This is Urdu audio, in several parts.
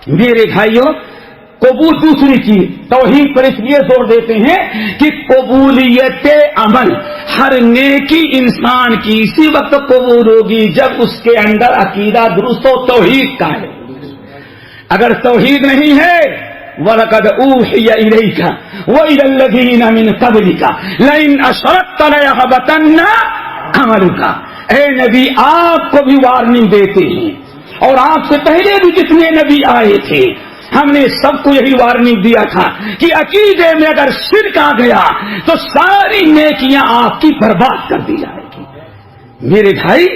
میرے بھائیوں، قبول دوسری چیز توحید پر اس لیے زور دیتے ہیں کہ قبولیت عمل ہر نیکی انسان کی اسی وقت قبول ہوگی جب اس کے اندر عقیدہ درست و توحید کا ہے. اگر توحید نہیں ہے، وَلَقَدْ أُوحِيَ إِلَيْكَ وَإِلَى الَّذِينَ مِنْ قَبْلِكَ لَئِنْ أَشْرَكْتَ لَيَحْبَطَنَّ عَمَلُكَ. اے نبی، آپ کو بھی وارننگ دیتے ہیں، اور آپ سے پہلے بھی جتنے نبی آئے تھے ہم نے سب کو یہی وارننگ دیا تھا کہ عقیدے میں اگر شرک آ گیا تو ساری نیکیاں آپ کی برباد کر دی جائے گی. میرے بھائی،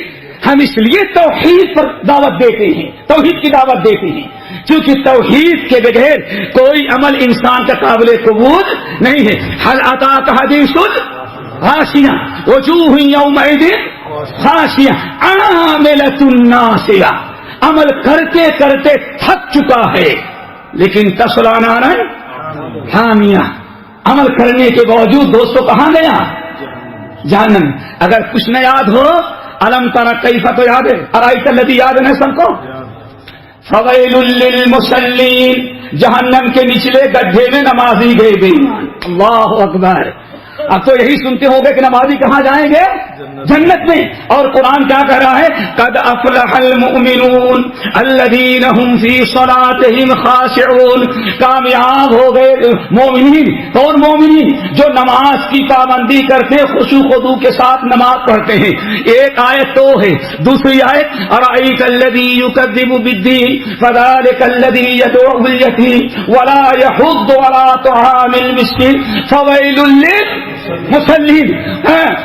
ہم اس لیے توحید پر دعوت دیتے ہیں، توحید کی دعوت دیتے ہیں، کیونکہ توحید کے بغیر کوئی عمل انسان کا قابل قبول نہیں ہے. هل اتاک حدیث غاشیہ وجوہ یومئذ خاشیہ عاملۃ ناصیہ. عمل کرتے کرتے تھک چکا ہے لیکن تصلی نارا حامیہ. عمل کرنے کے باوجود دوستوں کہاں گیا؟ جہنم. اگر کچھ نہ یاد ہو، الم تر کیف تو یاد ہے، ارائیت الذی، یاد ہے سب کو؟ فویل للمصلین، جہنم کے نچلے گڈھے میں نمازی گئے بے ایمان. اللہ اکبر. اب تو یہی سنتے ہوں گے کہ نمازی کہاں جائیں گے؟ جنت میں. اور قرآن کیا کہہ رہا ہے؟ قد افلح المؤمنون الذین هم فی صلاتهم خاشعون. کامیاب ہو گئے مومنین. اور مومنین جو نماز کی پابندی کرتے، خشوع و خضوع کے ساتھ نماز پڑھتے ہیں. ایک آیت تو ہے، دوسری آیت ارأیت الذی یکذب بالدین فذلک الذی یدعو الیتیم ولا یحض علی طعام المسکین فویل للمصلین.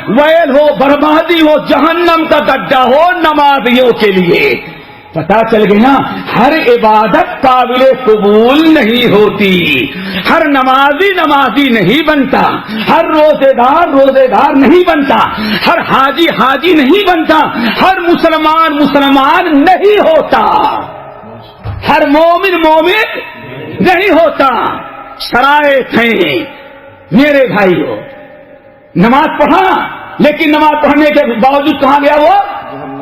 ویل ہو، بربادی ہو، جہنم کا گڈھا ہو نمازیوں کے لیے. پتا چل گیا، ہر عبادت قابل قبول نہیں ہوتی، ہر نمازی نمازی نہیں بنتا، ہر روزے دار نہیں بنتا، ہر حاجی نہیں بنتا، ہر مسلمان نہیں ہوتا، ہر مومن نہیں ہوتا. شرائط ہیں. میرے بھائیو، نماز پڑھا لیکن نماز پڑھنے کے باوجود کہاں گیا وہ؟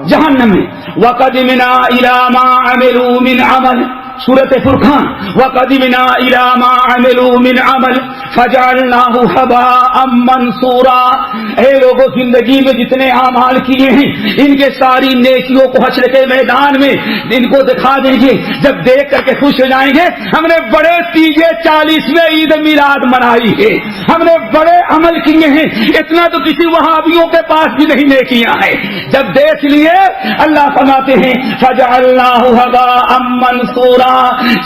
جہنم میں. وَقَدِمْنَا إِلَى مَا عَمِلُوا مِنْ عَمَلٍ، سورۃ فرقان. وَقَدِمْنَا إِلَى مَا عَمِلُوا مِنْ عَمَلٍ فَجَعَلْنَاهُ هَبَاءً مَنْثُورًا. اے لوگوں، زندگی میں جتنے اعمال کیے ہیں ان کے ساری نیکیوں کو حشر کے میدان میں ان کو دکھا دیں گے. جب دیکھ کر کے خوش ہو جائیں گے، ہم نے بڑے تیجے 40ویں عید میلاد منائی ہے، ہم نے بڑے عمل کیے ہیں، اتنا تو کسی وہابیوں کے پاس بھی نہیں نیکیاں ہیں. جب دیکھ لیے، اللہ فرماتے ہیں فَجَعَلْنَاهُ هَبَاءً مَنْثُورًا.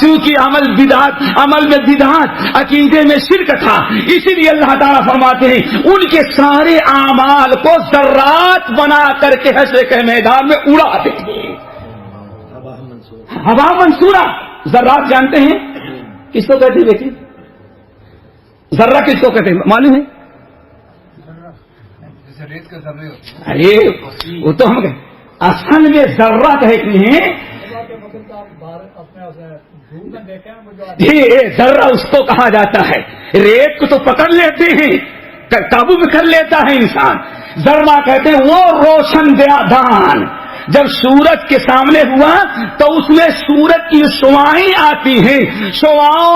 چونکہ عمل میں بدعت، عقیدے میں شرک تھا، اسی لیے اللہ تعالیٰ فرماتے ہیں ان کے سارے اعمال کو ذرات بنا کر کے حشر کے میدان میں اڑا دیں گے. ہوا منصورہ. ذرات جانتے ہیں کس کو کہتے ہیں؟ دیکھیں، ذرہ کس کو کہتے ہیں معلوم ہے؟ ارے وہ تو ہم اصل میں ذرہ کہتے ہیں. ذرہ اس کو کہا جاتا ہے. ریت کو تو پکڑ لیتے ہیں، قابو میں کر لیتا ہے انسان. ذرہ کہتے ہیں وہ روشن دان. جب سورج کے سامنے ہوا تو اس میں سورج کی شعاعیں آتی ہیں، شعاعوں